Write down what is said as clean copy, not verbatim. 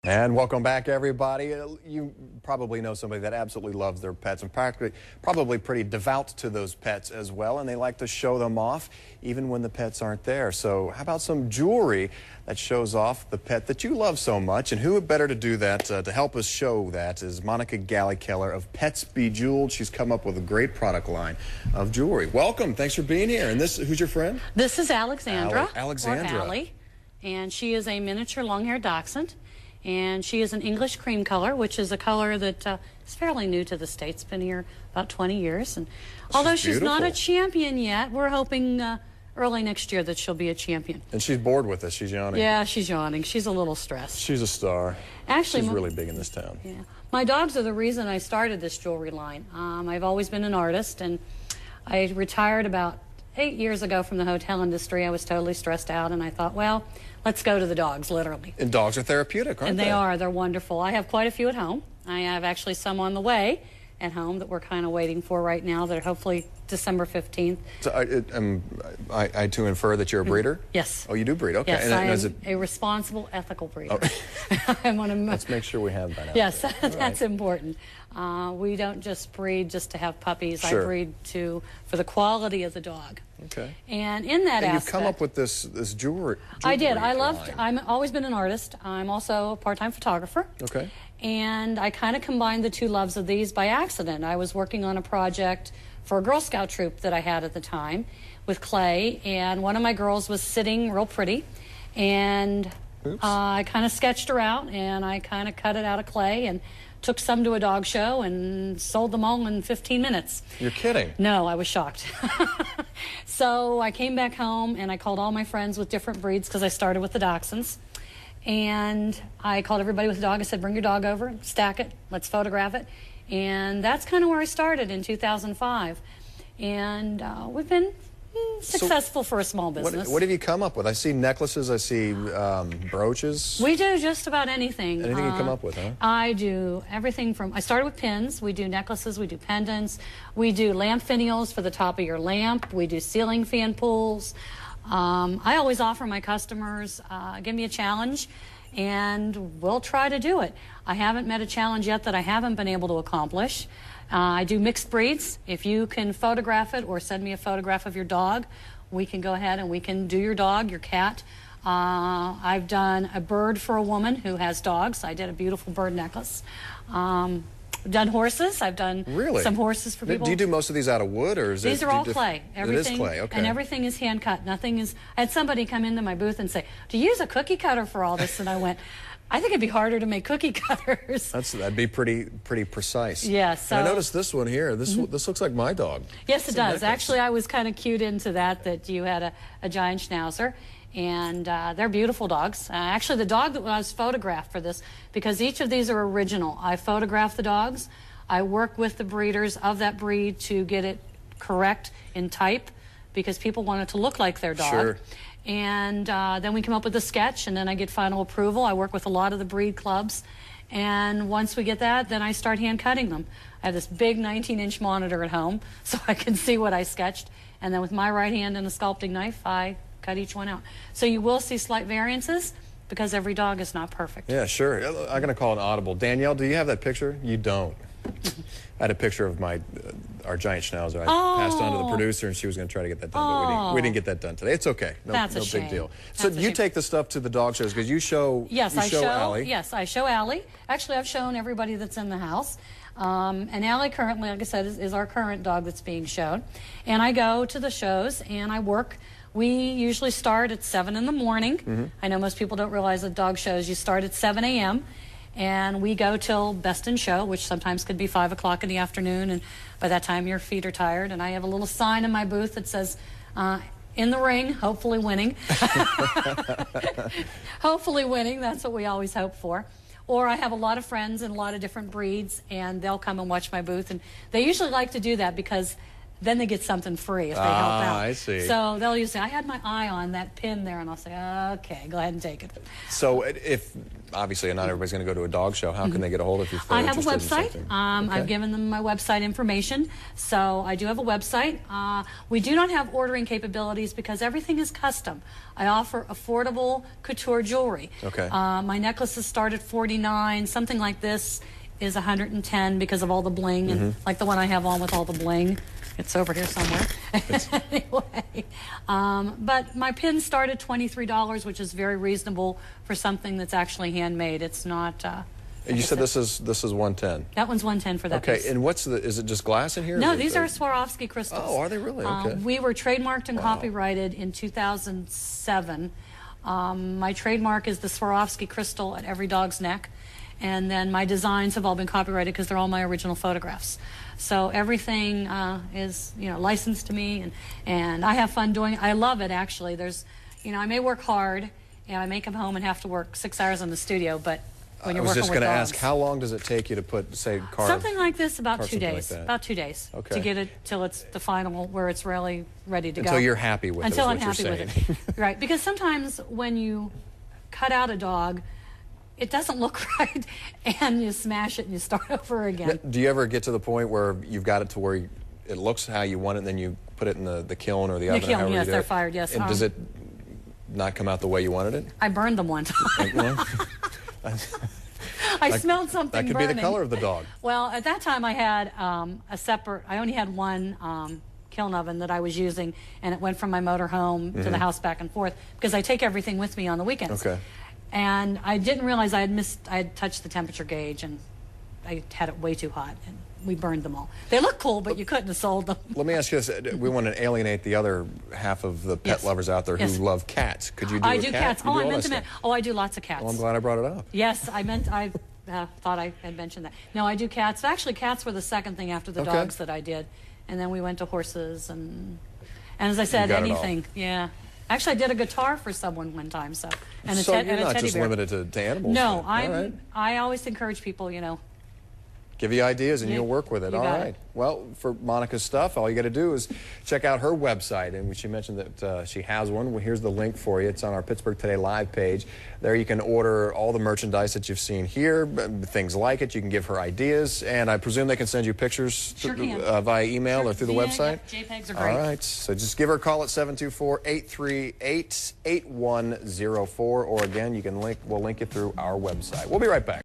And welcome back, everybody. You probably know somebody that absolutely loves their pets and probably pretty devout to those pets as well, and they like to show them off even when the pets aren't there. So how about some jewelry that shows off the pet that you love so much? And who better to do that, to help us show that, is Monica Galley-Keller of Pets BeJeweled. She's come up with a great product line of jewelry. Welcome. Thanks for being here. And who's your friend? This is Alexandra. Alexandra. Or Allie. And she is a miniature long-haired Dachshund. And she is an English cream color, which is a color that is fairly new to the States. Been here about 20 years. And although she's not a champion yet, we're hoping early next year that she'll be a champion. And she's bored with us. She's yawning. Yeah, she's yawning. She's a little stressed. She's a star. Actually, she's really big in this town. Yeah. My dogs are the reason I started this jewelry line. I've always been an artist, and I retired about 8 years ago from the hotel industry. I was totally stressed out, and I thought, well, let's go to the dogs, literally. And dogs are therapeutic, aren't they? And they are. They're wonderful. I have quite a few at home. I have actually some on the way at home that we're kind of waiting for right now, that are hopefully December 15th. So I to infer that you're a breeder? Yes. Oh, you do breed? Okay. Yes, and I am a responsible, ethical breeder. Oh. Let's make sure we have that out. Yes, there. that's important. We don't just breed just to have puppies. Sure. I breed for the quality of the dog. Okay. And in that aspect, you've come up with this jewelry. I did. I loved. I've always been an artist. I'm also a part-time photographer. Okay. And I kind of combined the two loves of these by accident. I was working on a project for a Girl Scout troop that I had at the time with clay, and one of my girls was sitting real pretty, and I kind of sketched her out, and I kind of cut it out of clay and took some to a dog show and sold them all in 15 minutes. You're kidding? No, I was shocked. So I came back home and I called all my friends with different breeds, because I started with the Dachshunds. And I called everybody with a dog. I said, bring your dog over, stack it, let's photograph it. And that's kind of where I started in 2005. And we've been successful for a small business. What have you come up with? I see necklaces, I see brooches. We do just about anything. Anything you come up with, huh? I do everything from, I started with pins. We do necklaces, we do pendants, we do lamp finials for the top of your lamp, we do ceiling fan pulls. I always offer my customers, give me a challenge, and we'll try to do it. I haven't met a challenge yet that I haven't been able to accomplish. I do mixed breeds. If you can photograph it or send me a photograph of your dog, we can go ahead and we can do your dog, your cat. I've done a bird for a woman who has dogs. I did a beautiful bird necklace. I've done horses. I've done some horses for people. Do you do most of these out of wood, or is these are all clay? Everything, it is clay, okay. And everything is hand cut. Nothing is. I had somebody come into my booth and say, "Do you use a cookie cutter for all this?" And I went, "I think it'd be harder to make cookie cutters." That'd be pretty precise. Yes. So, I noticed this one here. This looks like my dog. Yes, it does. Actually, I was kind of cued into that you had a giant schnauzer. And they're beautiful dogs. Actually, the dog that was photographed for this, because each of these are original. I photograph the dogs. I work with the breeders of that breed to get it correct in type, because people want it to look like their dog. Sure. And then we come up with a sketch, and then I get final approval. I work with a lot of the breed clubs. And once we get that, then I start hand cutting them. I have this big 19-inch monitor at home, so I can see what I sketched. And then with my right hand and a sculpting knife, I cut each one out. So you will see slight variances, because every dog is not perfect. Yeah, sure. I'm going to call it audible. Danielle, do you have that picture? You don't. I had a picture of our giant schnauzer. I passed on to the producer, and she was going to try to get that done, but we didn't get that done today. It's okay. No big deal. So you take the stuff to the dog shows, because you show Allie. Yes, I show Allie. Actually, I've shown everybody that's in the house. And Allie currently, like I said, is our current dog that's being shown. And I go to the shows and I work. We usually start at 7 in the morning. I know most people don't realize that dog shows, you start at 7 a.m. and we go till best in show, which sometimes could be 5 o'clock in the afternoon, and by that time your feet are tired. And I have a little sign in my booth that says, in the ring, hopefully winning. Hopefully winning, that's what we always hope for. Or I have a lot of friends in a lot of different breeds, and they'll come and watch my booth, and they usually like to do that because then they get something free if they help out. I see. So they'll usually say, I had my eye on that pin there, and I'll say, okay, go ahead and take it. So if, obviously not everybody's going to go to a dog show, how can they get a hold of you if they're I have a interested in website. something? I've given them my website information. So I do have a website. We do not have ordering capabilities because everything is custom. I offer affordable couture jewelry. Okay. My necklaces start at $49. Something like this is $110 because of all the bling, and like the one I have on with all the bling. It's over here somewhere. Anyway, but my pins start at $23, which is very reasonable for something that's actually handmade. It's not. You said this is 110. That one's 110 for that piece. Okay, and is it just glass in here? No, these are Swarovski crystals. Oh, are they really? Okay. We were trademarked and copyrighted in 2007. My trademark is the Swarovski crystal at every dog's neck. And then my designs have all been copyrighted because they're all my original photographs. So everything is, licensed to me, and I have fun doing it. I love it, actually. I may work hard, and I may come home and have to work 6 hours in the studio, but when you're working with dogs. I was just going to ask, how long does it take you to put, say, carve? Something like this, about 2 something days. like that. About 2 days. Okay. To get it till it's the final, where it's really ready to go. Until you're happy with it, Until I'm is what happy you're with saying. it. Right, because sometimes when you cut out a dog, it doesn't look right, and you smash it and you start over again. Do you ever get to the point where you've got it to where it looks how you want it, and then you put it in the kiln or the oven? The kiln, yes, they're fired, yes. And does it not come out the way you wanted it? I burned them one time. I smelled something That could burning. be the color of the dog. Well, at that time I had I only had one kiln oven that I was using, and it went from my motor home to the house back and forth, because I take everything with me on the weekends. Okay. And I didn't realize I had touched the temperature gauge, and I had it way too hot, and we burned them all. They look cool, but you couldn't have sold them. Let me ask you this. We want to alienate the other half of the pet lovers out there who love cats. Could you do I a do cat? cats. Oh, I meant to mention. Oh, I do lots of cats. Well, I'm glad I brought it up. Yes, I thought I had mentioned that. No, I do cats. Actually, cats were the second thing after the dogs that I did. And then we went to horses, and as I said, anything. Yeah. Actually, I did a guitar for someone one time, so. And So and you're a not teddy just bear. limited to animals? No, then. I always encourage people, Give you ideas and you'll work with it. You All got right. it. Well, for Monica's stuff, all you got to do is check out her website. And she mentioned that she has one. Well, here's the link for you. It's on our Pittsburgh Today Live page. There you can order all the merchandise that you've seen here, things like it. You can give her ideas. And I presume they can send you pictures via email or through the website? Yeah, JPEGs are great. All right. So just give her a call at 724-838-8104. Or again, we'll link you through our website. We'll be right back.